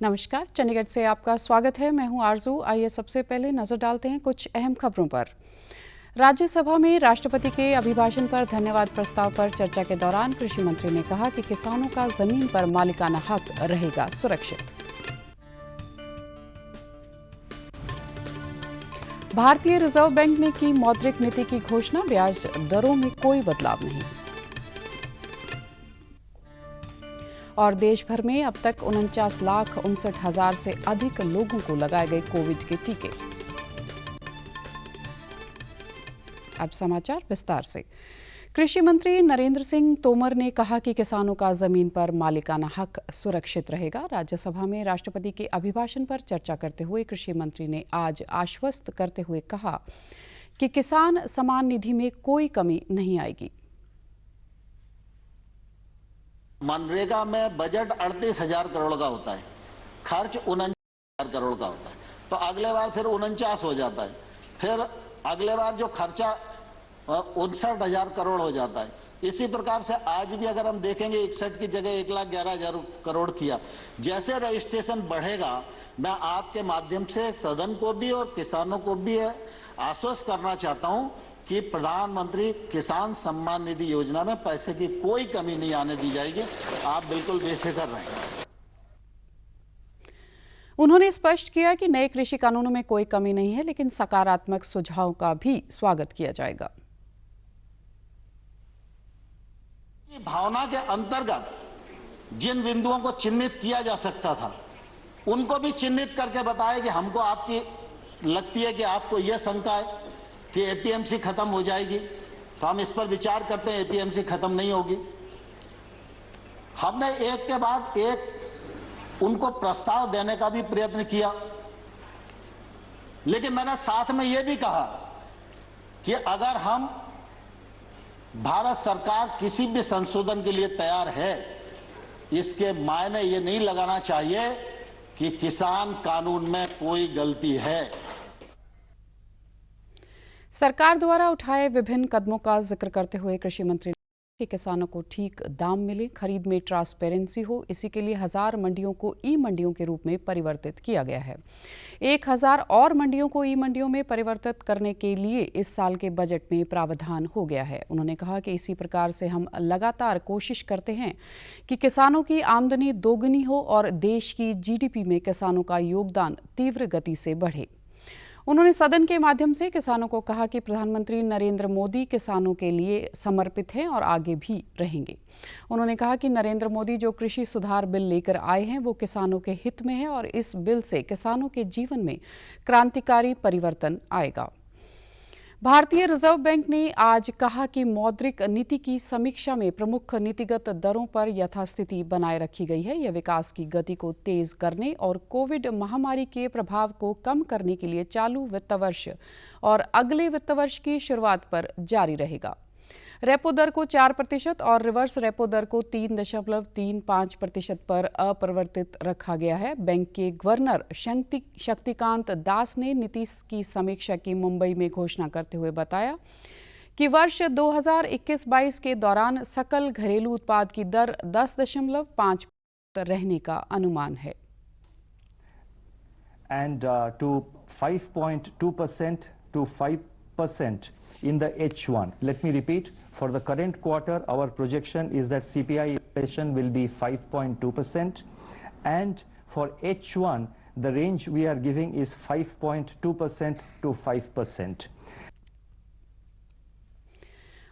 नमस्कार, चंडीगढ़ से आपका स्वागत है। मैं हूं आरजू। आइए सबसे पहले नजर डालते हैं कुछ अहम खबरों पर। राज्यसभा में राष्ट्रपति के अभिभाषण पर धन्यवाद प्रस्ताव पर चर्चा के दौरान कृषि मंत्री ने कहा कि किसानों का जमीन पर मालिकाना हक रहेगा सुरक्षित। भारतीय रिजर्व बैंक ने की मौद्रिक नीति की घोषणा, ब्याज दरों में कोई बदलाव नहीं। और देश भर में अब तक 49,59,000 से अधिक लोगों को लगाए गए कोविड के टीके। अब समाचार विस्तार से। कृषि मंत्री नरेंद्र सिंह तोमर ने कहा कि किसानों का जमीन पर मालिकाना हक सुरक्षित रहेगा। राज्यसभा में राष्ट्रपति के अभिभाषण पर चर्चा करते हुए कृषि मंत्री ने आज आश्वस्त करते हुए कहा कि किसान सम्मान निधि में कोई कमी नहीं आएगी। मनरेगा में बजट 38,000 करोड़ का होता है, खर्च 49,000 करोड़ का होता है, तो अगले बार फिर 49 हो जाता है, फिर अगले बार जो खर्चा 59,000 करोड़ हो जाता है। इसी प्रकार से आज भी अगर हम देखेंगे 61 की जगह 1,11,000 करोड़ किया। जैसे रजिस्ट्रेशन बढ़ेगा, मैं आपके माध्यम से सदन को भी और किसानों को भी आश्वस्त करना चाहता हूं कि प्रधानमंत्री किसान सम्मान निधि योजना में पैसे की कोई कमी नहीं आने दी जाएगी। आप बिल्कुल बेफिक्र रहें। उन्होंने स्पष्ट किया कि नए कृषि कानूनों में कोई कमी नहीं है, लेकिन सकारात्मक सुझाव का भी स्वागत किया जाएगा। भावना के अंतर्गत जिन बिंदुओं को चिन्हित किया जा सकता था, उनको भी चिन्हित करके बताया कि हमको आपकी लगती है कि आपको यह शंका है कि एपीएमसी खत्म हो जाएगी, तो हम इस पर विचार करते हैं। एपीएमसी खत्म नहीं होगी। हमने एक के बाद एक उनको प्रस्ताव देने का भी प्रयत्न किया, लेकिन मैंने साथ में यह भी कहा कि अगर हम भारत सरकार किसी भी संशोधन के लिए तैयार है, इसके मायने ये नहीं लगाना चाहिए कि किसान कानून में कोई गलती है। सरकार द्वारा उठाए विभिन्न कदमों का जिक्र करते हुए कृषि मंत्री ने कहा कि किसानों को ठीक दाम मिले, खरीद में ट्रांसपेरेंसी हो। इसी के लिए 1000 मंडियों को ई मंडियों के रूप में परिवर्तित किया गया है। 1000 और मंडियों को ई मंडियों में परिवर्तित करने के लिए इस साल के बजट में प्रावधान हो गया है। उन्होंने कहा कि इसी प्रकार से हम लगातार कोशिश करते हैं कि किसानों की आमदनी दोगुनी हो और देश की जीडीपी में किसानों का योगदान तीव्र गति से बढ़े। उन्होंने सदन के माध्यम से किसानों को कहा कि प्रधानमंत्री नरेंद्र मोदी किसानों के लिए समर्पित हैं और आगे भी रहेंगे। उन्होंने कहा कि नरेंद्र मोदी जो कृषि सुधार बिल लेकर आए हैं, वो किसानों के हित में है और इस बिल से किसानों के जीवन में क्रांतिकारी परिवर्तन आएगा। भारतीय रिजर्व बैंक ने आज कहा कि मौद्रिक नीति की समीक्षा में प्रमुख नीतिगत दरों पर यथास्थिति बनाए रखी गई है। यह विकास की गति को तेज करने और कोविड महामारी के प्रभाव को कम करने के लिए चालू वित्त वर्ष और अगले वित्त वर्ष की शुरुआत पर जारी रहेगा। रेपो दर को 4% और रिवर्स रेपो दर को 3.35% पर अपरिवर्तित रखा गया है। बैंक के गवर्नर शक्तिकांत दास ने नीति की समीक्षा की मुंबई में घोषणा करते हुए बताया कि वर्ष 2021-22 के दौरान सकल घरेलू उत्पाद की दर 10.5% रहने का अनुमान है। And to 5.2% to 5% in the H1. Let me repeat, for the current quarter, our projection is that CPI inflation will be 5.2%, and for H1, the range we are giving is 5.2% to 5%.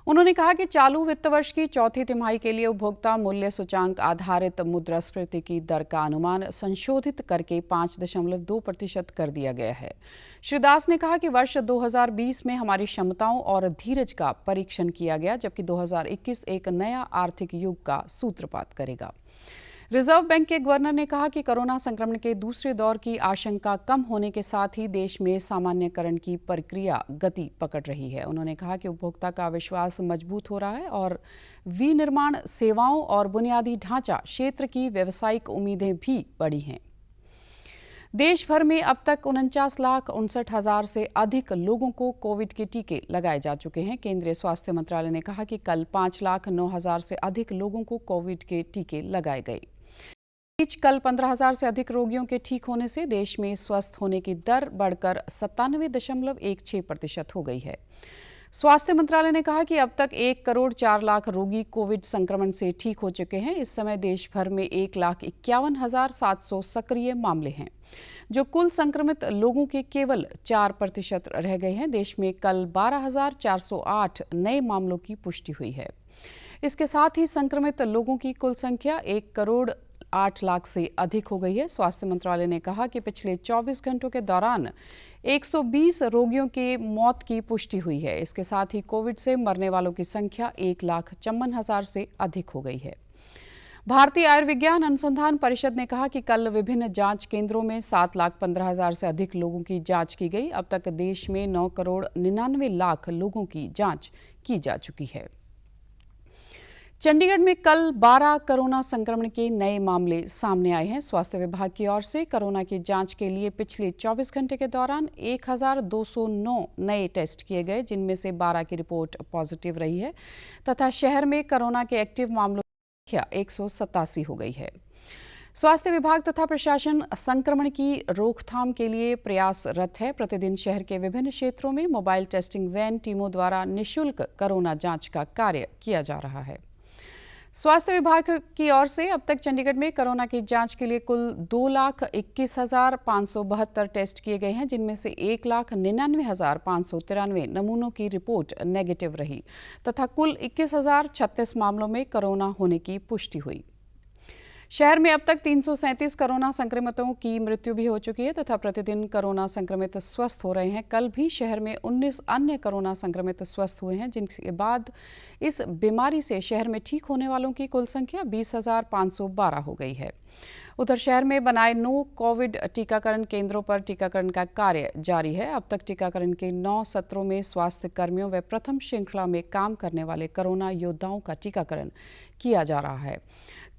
उन्होंने कहा कि चालू वित्त वर्ष की चौथी तिमाही के लिए उपभोक्ता मूल्य सूचांक आधारित मुद्रास्फीति की दर का अनुमान संशोधित करके 5.2% कर दिया गया है। श्री दास ने कहा कि वर्ष 2020 में हमारी क्षमताओं और धीरज का परीक्षण किया गया, जबकि 2021 एक नया आर्थिक युग का सूत्रपात करेगा। रिजर्व बैंक के गवर्नर ने कहा कि कोरोना संक्रमण के दूसरे दौर की आशंका कम होने के साथ ही देश में सामान्यकरण की प्रक्रिया गति पकड़ रही है। उन्होंने कहा कि उपभोक्ता का विश्वास मजबूत हो रहा है और विनिर्माण सेवाओं और बुनियादी ढांचा क्षेत्र की व्यावसायिक उम्मीदें भी बढ़ी हैं। देश भर में अब तक 49,59,000 से अधिक लोगों को कोविड के टीके लगाए जा चुके हैं। केंद्रीय स्वास्थ्य मंत्रालय ने कहा कि कल 5,09,000 से अधिक लोगों को कोविड के टीके लगाए गए। बीच कल 15,000 से अधिक रोगियों के ठीक होने से देश में स्वस्थ होने की दर बढ़कर 97.16% हो गई है। स्वास्थ्य मंत्रालय ने कहा कि अब तक 1 करोड़ 4 लाख रोगी कोविड संक्रमण से ठीक हो चुके हैं। इस समय देश भर में 1,51,700 सक्रिय मामले हैं, जो कुल संक्रमित लोगों के केवल 4% रह गए हैं। देश में कल 12,408 नए मामलों की पुष्टि हुई है। इसके साथ ही संक्रमित लोगों की कुल संख्या 1 करोड़ 8 लाख से अधिक हो गई है। स्वास्थ्य मंत्रालय ने कहा कि पिछले 24 घंटों के दौरान 120 रोगियों के मौत की पुष्टि हुई है। इसके साथ ही कोविड से मरने वालों की संख्या 1,54,000 से अधिक हो गई है। भारतीय आयुर्विज्ञान अनुसंधान परिषद ने कहा कि कल विभिन्न जांच केंद्रों में 7,15,000 से अधिक लोगों की जांच की गई। अब तक देश में 9 करोड़ 99 लाख लोगों की जांच की जा चुकी है। चंडीगढ़ में कल 12 कोरोना संक्रमण के नए मामले सामने आए हैं। स्वास्थ्य विभाग की ओर से कोरोना की जांच के लिए पिछले 24 घंटे के दौरान 1,209 नए टेस्ट किए गए, जिनमें से 12 की रिपोर्ट पॉजिटिव रही है तथा शहर में कोरोना के एक्टिव मामलों की संख्या 187 हो गई है। स्वास्थ्य विभाग तथा प्रशासन संक्रमण की रोकथाम के लिए प्रयासरत है। प्रतिदिन शहर के विभिन्न क्षेत्रों में मोबाइल टेस्टिंग वैन टीमों द्वारा निःशुल्क कोरोना जांच का कार्य किया जा रहा है। स्वास्थ्य विभाग की ओर से अब तक चंडीगढ़ में कोरोना की जांच के लिए कुल 2,21,572 टेस्ट किए गए हैं, जिनमें से 1,99,593 नमूनों की रिपोर्ट नेगेटिव रही तथा कुल 21,036 मामलों में कोरोना होने की पुष्टि हुई। शहर में अब तक 337 कोरोना संक्रमितों की मृत्यु भी हो चुकी है तथा प्रतिदिन कोरोना संक्रमित स्वस्थ हो रहे हैं। कल भी शहर में 19 अन्य कोरोना संक्रमित स्वस्थ हुए हैं, जिनके बाद इस बीमारी से शहर में ठीक होने वालों की कुल संख्या 20,512 हो गई है। उधर शहर में बनाए 9 कोविड टीकाकरण केंद्रों पर टीकाकरण का कार्य जारी है। अब तक टीकाकरण के 9 सत्रों में स्वास्थ्य कर्मियों व प्रथम श्रृंखला में काम करने वाले कोरोना योद्धाओं का टीकाकरण किया जा रहा है।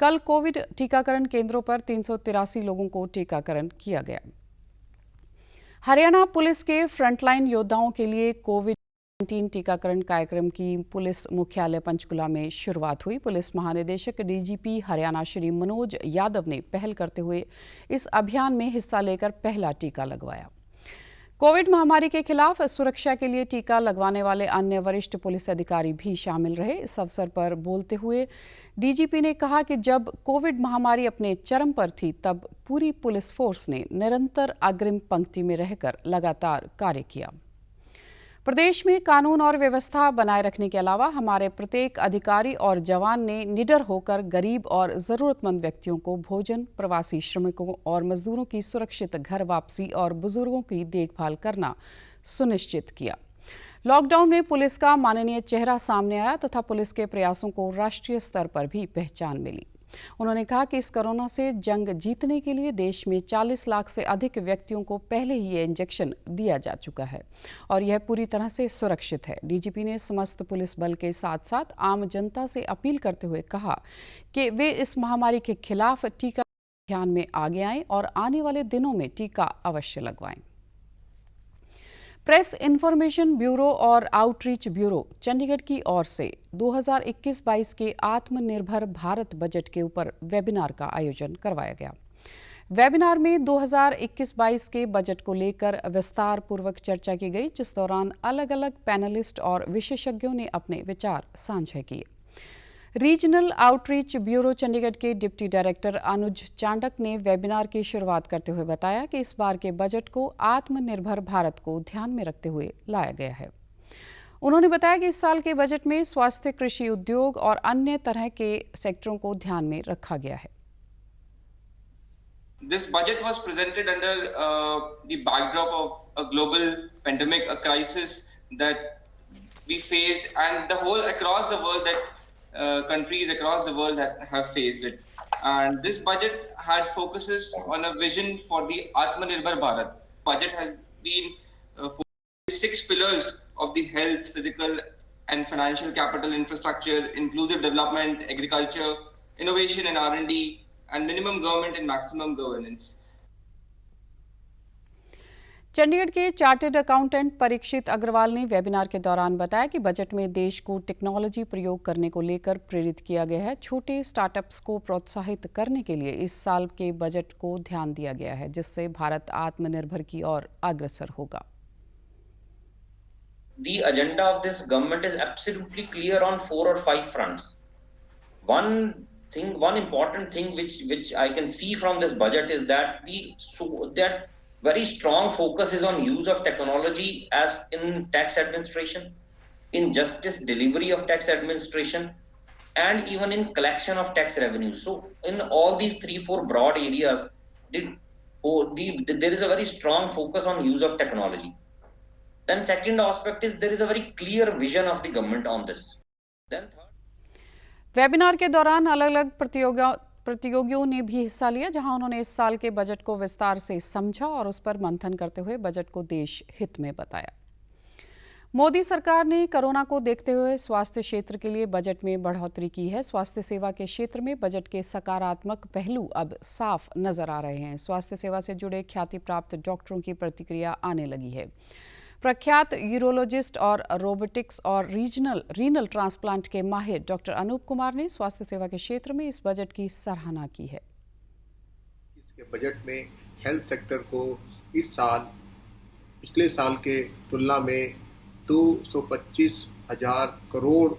कल कोविड टीकाकरण केंद्रों पर 383 लोगों को टीकाकरण किया गया। हरियाणा पुलिस के फ्रंटलाइन योद्धाओं के लिए कोविड-19 टीकाकरण कार्यक्रम की पुलिस मुख्यालय पंचकुला में शुरुआत हुई। पुलिस महानिदेशक डीजीपी हरियाणा श्री मनोज यादव ने पहल करते हुए इस अभियान में हिस्सा लेकर पहला टीका लगवाया। कोविड महामारी के खिलाफ सुरक्षा के लिए टीका लगवाने वाले अन्य वरिष्ठ पुलिस अधिकारी भी शामिल रहे। इस अवसर पर बोलते हुए डीजीपी ने कहा कि जब कोविड महामारी अपने चरम पर थी, तब पूरी पुलिस फोर्स ने निरंतर अग्रिम पंक्ति में रहकर लगातार कार्य किया। प्रदेश में कानून और व्यवस्था बनाए रखने के अलावा हमारे प्रत्येक अधिकारी और जवान ने निडर होकर गरीब और जरूरतमंद व्यक्तियों को भोजन, प्रवासी श्रमिकों और मजदूरों की सुरक्षित घर वापसी और बुजुर्गों की देखभाल करना सुनिश्चित किया। लॉकडाउन में पुलिस का माननीय चेहरा सामने आया तथा पुलिस के प्रयासों को राष्ट्रीय स्तर पर भी पहचान मिली। उन्होंने कहा कि इस कोरोना से जंग जीतने के लिए देश में 40 लाख से अधिक व्यक्तियों को पहले ही ये इंजेक्शन दिया जा चुका है और यह पूरी तरह से सुरक्षित है। डीजीपी ने समस्त पुलिस बल के साथ साथ आम जनता से अपील करते हुए कहा कि वे इस महामारी के खिलाफ टीका अभियान में आगे आएं और आने वाले दिनों में टीका अवश्य लगवाएं। प्रेस इन्फॉर्मेशन ब्यूरो और आउटरीच ब्यूरो चंडीगढ़ की ओर से 2021-22 के आत्मनिर्भर भारत बजट के ऊपर वेबिनार का आयोजन करवाया गया। वेबिनार में 2021-22 के बजट को लेकर विस्तार पूर्वक चर्चा की गई, जिस दौरान अलग अलग पैनलिस्ट और विशेषज्ञों ने अपने विचार साझा किए। रीजनल आउटरीच ब्यूरो चंडीगढ़ के डिप्टी डायरेक्टर अनुज चांडक ने वेबिनार की शुरुआत करते हुए बताया कि इस बार के बजट को आत्मनिर्भर भारत को ध्यान में रखते हुए लाया गया है। उन्होंने बताया कि इस साल के बजट में स्वास्थ्य, कृषि, उद्योग और अन्य तरह के सेक्टरों को ध्यान में रखा गया है। This budget was presented under the backdrop of a global pandemic, a crisis that we faced, and the whole across the world that countries across the world have faced it. And this budget had focuses on a vision for the Atmanirbhar Bharat. Budget has been for 6 pillars of the health, physical and financial capital infrastructure, inclusive development, agriculture, innovation and R&D, and minimum government and maximum governance. Chandigarh के chartered accountant Parikshit Agarwal ने webinar के दौरान बताया कि budget में देश को technology प्रयोग करने को लेकर प्रेरित किया गया है। छोटे स्टार्टअप्स को प्रोत्साहित करने के लिए इस साल के बजट को ध्यान दिया गया है, जिससे भारत आत्मनिर्भर की ओर अग्रसर होगा। The agenda of this government is absolutely clear on 4 or 5 fronts. One important thing which I can see from this budget is that that very strong focus is on use of technology as in tax administration, in justice delivery of tax administration, and even in collection of tax revenue. So in all these 3-4 broad areas, there is a very strong focus on use of technology. Then second aspect is there is a very clear vision of the government on this. Then third, webinar के दौरान अलग-अलग प्रतियोगियों ने भी हिस्सा लिया, जहां उन्होंने इस साल के बजट को विस्तार से समझा और उस पर मंथन करते हुए बजट को देश हित में बताया। मोदी सरकार ने कोरोना को देखते हुए स्वास्थ्य क्षेत्र के लिए बजट में बढ़ोतरी की है। स्वास्थ्य सेवा के क्षेत्र में बजट के सकारात्मक पहलू अब साफ नजर आ रहे हैं। स्वास्थ्य सेवा से जुड़े ख्याति प्राप्त डॉक्टरों की प्रतिक्रिया आने लगी है। प्रख्यात यूरोलॉजिस्ट और रोबोटिक्स और रीनल ट्रांसप्लांट के माहिर डॉक्टर अनूप कुमार ने स्वास्थ्य सेवा के क्षेत्र में इस बजट की सराहना की है। इसके बजट में हेल्थ सेक्टर को इस साल पिछले साल के तुलना में 225,000 करोड़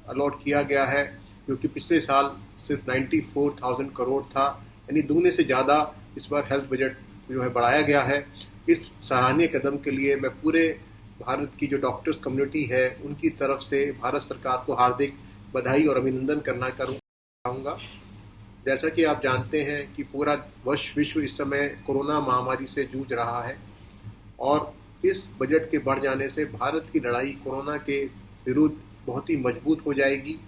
अलॉट किया गया है, जो कि पिछले साल सिर्फ 94,000 करोड़ था, यानी दुगने से ज़्यादा इस बार हेल्थ बजट जो है बढ़ाया गया है। इस सराहनीय कदम के लिए मैं पूरे भारत की जो डॉक्टर्स कम्युनिटी है उनकी तरफ से भारत सरकार को हार्दिक बधाई और अभिनंदन करना चाहूँगा। जैसा कि आप जानते हैं कि पूरा विश्व इस समय कोरोना महामारी से जूझ रहा है और इस बजट के बढ़ जाने से भारत की लड़ाई कोरोना के विरुद्ध बहुत ही मजबूत हो जाएगी।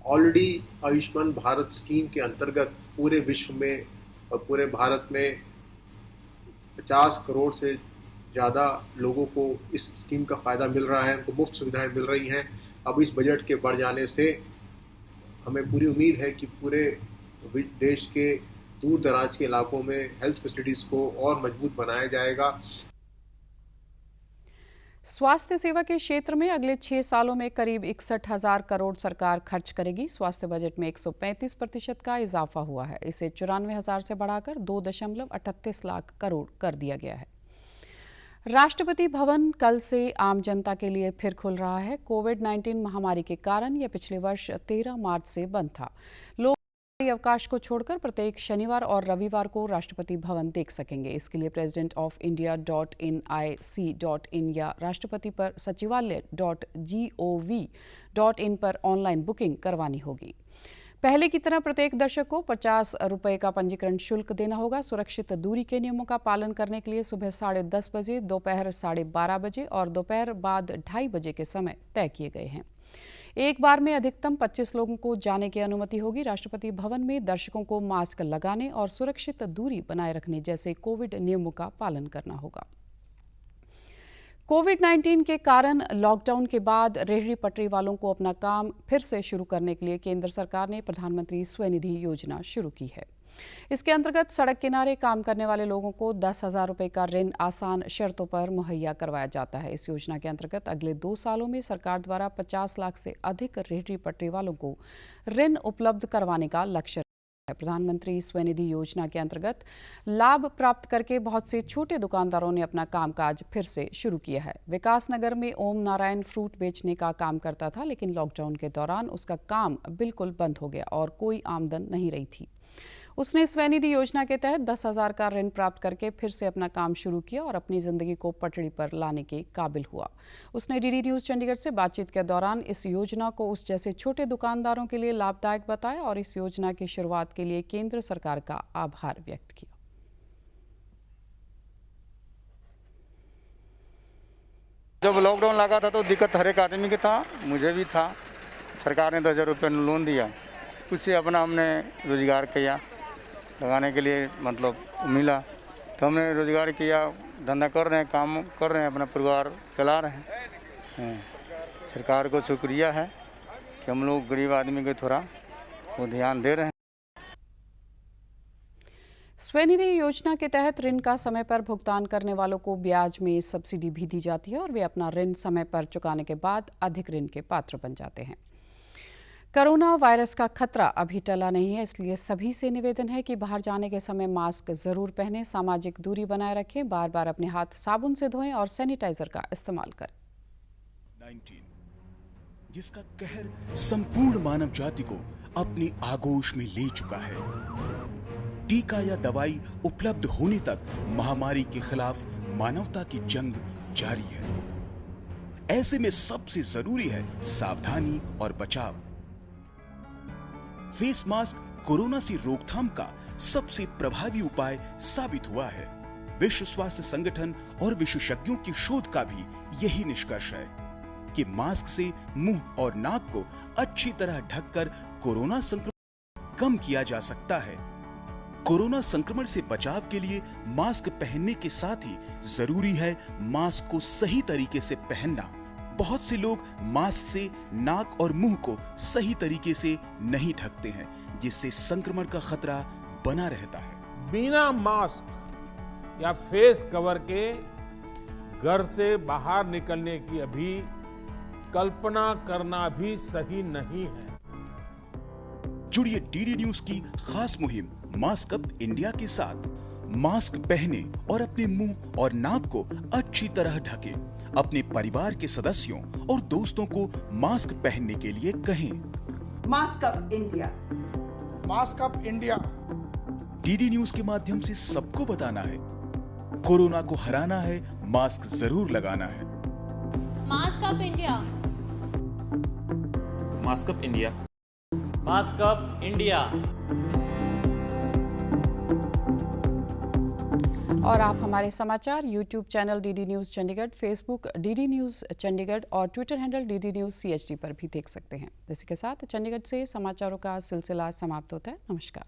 ऑलरेडी आयुष्मान भारत स्कीम के अंतर्गत पूरे विश्व में और पूरे भारत में 50 करोड़ से ज़्यादा लोगों को इस स्कीम का फ़ायदा मिल रहा है, उनको मुफ्त सुविधाएं मिल रही हैं। अब इस बजट के बढ़ जाने से हमें पूरी उम्मीद है कि पूरे देश के दूर दराज के इलाकों में हेल्थ फैसिलिटीज़ को और मजबूत बनाया जाएगा। स्वास्थ्य सेवा के क्षेत्र में अगले 6 सालों में करीब 61,000 करोड़ सरकार खर्च करेगी। स्वास्थ्य बजट में 135% का इजाफा हुआ है। इसे 94,000 से बढ़ाकर 2.38 लाख करोड़ कर दिया गया है। राष्ट्रपति भवन कल से आम जनता के लिए फिर खुल रहा है। कोविड-19 महामारी के कारण यह पिछले वर्ष 13 मार्च से बंद था। लोग अवकाश को छोड़कर प्रत्येक शनिवार और रविवार को राष्ट्रपति भवन देख सकेंगे। इसके लिए president.of.in.ic.in या राष्ट्रपति पर सचिवालय.gov.in पर ऑनलाइन बुकिंग करवानी होगी। पहले की तरह प्रत्येक दर्शक को 50 रुपये का पंजीकरण शुल्क देना होगा। सुरक्षित दूरी के नियमों का पालन करने के लिए सुबह 10:30 बजे, दोपहर 12:30 बजे और दोपहर बाद 2:30 बजे के समय तय किए गए हैं। एक बार में अधिकतम 25 लोगों को जाने की अनुमति होगी। राष्ट्रपति भवन में दर्शकों को मास्क लगाने और सुरक्षित दूरी बनाए रखने जैसे कोविड नियमों का पालन करना होगा। कोविड-19 के कारण लॉकडाउन के बाद रेहड़ी पटरी वालों को अपना काम फिर से शुरू करने के लिए केंद्र सरकार ने प्रधानमंत्री स्वनिधि योजना शुरू की है। इसके अंतर्गत सड़क किनारे काम करने वाले लोगों को 10,000 रुपये का ऋण आसान शर्तों पर मुहैया करवाया जाता है। इस योजना के अंतर्गत अगले 2 सालों में सरकार द्वारा 50 लाख से अधिक रेहड़ी पटरी वालों को ऋण उपलब्ध करवाने का लक्ष्य है। प्रधानमंत्री स्वनिधि योजना के अंतर्गत लाभ प्राप्त करके बहुत से छोटे दुकानदारों ने अपना कामकाज फिर से शुरू किया है। विकास नगर में ओम नारायण फ्रूट बेचने का काम करता था, लेकिन लॉकडाउन के दौरान उसका काम बिल्कुल बंद हो गया और कोई आमदन नहीं रही थी। उसने स्वनिधि योजना के तहत 10,000 का ऋण प्राप्त करके फिर से अपना काम शुरू किया और अपनी जिंदगी को पटड़ी पर लाने के काबिल हुआ। उसने डीडी न्यूज़ चंडीगढ़ से बातचीत के दौरान इस योजना को उस जैसे छोटे दुकानदारों के लिए लाभदायक बताया और इस योजना की शुरुआत के लिए केंद्र सरकार का आभार व्यक्त किया। जब लॉकडाउन लगा था तो दिक्कत हर एक आदमी के था, मुझे भी था। सरकार ने 10,000 रुपये लोन दिया, उससे अपना हमने रोजगार किया, लगाने के लिए मतलब मिला तो हमने रोजगार किया, धंधा कर रहे हैं, काम कर रहे हैं, अपना परिवार चला रहे हैं। सरकार को शुक्रिया है कि हम लोग गरीब आदमी को थोड़ा वो ध्यान दे रहे हैं। स्वनिधि योजना के तहत ऋण का समय पर भुगतान करने वालों को ब्याज में सब्सिडी भी दी जाती है और वे अपना ऋण समय पर चुकाने के बाद अधिक ऋण के पात्र बन जाते हैं। कोरोना वायरस का खतरा अभी टला नहीं है, इसलिए सभी से निवेदन है कि बाहर जाने के समय मास्क जरूर पहनें, सामाजिक दूरी बनाए रखें, बार बार अपने हाथ साबुन से धोएं और सैनिटाइजर का इस्तेमाल करें। 19 जिसका कहर संपूर्ण मानव जाति को अपनी आगोश में ले चुका है। टीका या दवाई उपलब्ध होने तक महामारी के खिलाफ मानवता की जंग जारी है। ऐसे में सबसे जरूरी है सावधानी और बचाव। फेस मास्क कोरोना से रोकथाम का सबसे प्रभावी उपाय साबित हुआ है। विश्व स्वास्थ्य संगठन और विशेषज्ञों की शोध का भी यही निष्कर्ष है कि मास्क से मुंह और नाक को अच्छी तरह ढककर कोरोना संक्रमण कम किया जा सकता है। कोरोना संक्रमण से बचाव के लिए मास्क पहनने के साथ ही जरूरी है मास्क को सही तरीके से पहनना। बहुत से लोग मास्क से नाक और मुंह को सही तरीके से नहीं ढकते हैं, जिससे संक्रमण का खतरा बना रहता है। बिना मास्क या फेस कवर के घर से बाहर निकलने की अभी कल्पना करना भी सही नहीं है। जुड़िए डीडी न्यूज की खास मुहिम मास्क अप इंडिया के साथ। मास्क पहने और अपने मुंह और नाक को अच्छी तरह ढकें। अपने परिवार के सदस्यों और दोस्तों को मास्क पहनने के लिए कहें। Mask up India, mask up India. DD news के माध्यम से सबको बताना है, कोरोना को हराना है, मास्क जरूर लगाना है। Mask up India, mask up India, mask up India. और आप हमारे समाचार YouTube channel DD news Chandigarh, Facebook DD news Chandigarh और Twitter handle DD news CHD पर भी देख सकते हैं। इसी के साथ चंडीगढ़ से समाचारों का सिलसिला समाप्त होता है। नमस्कार।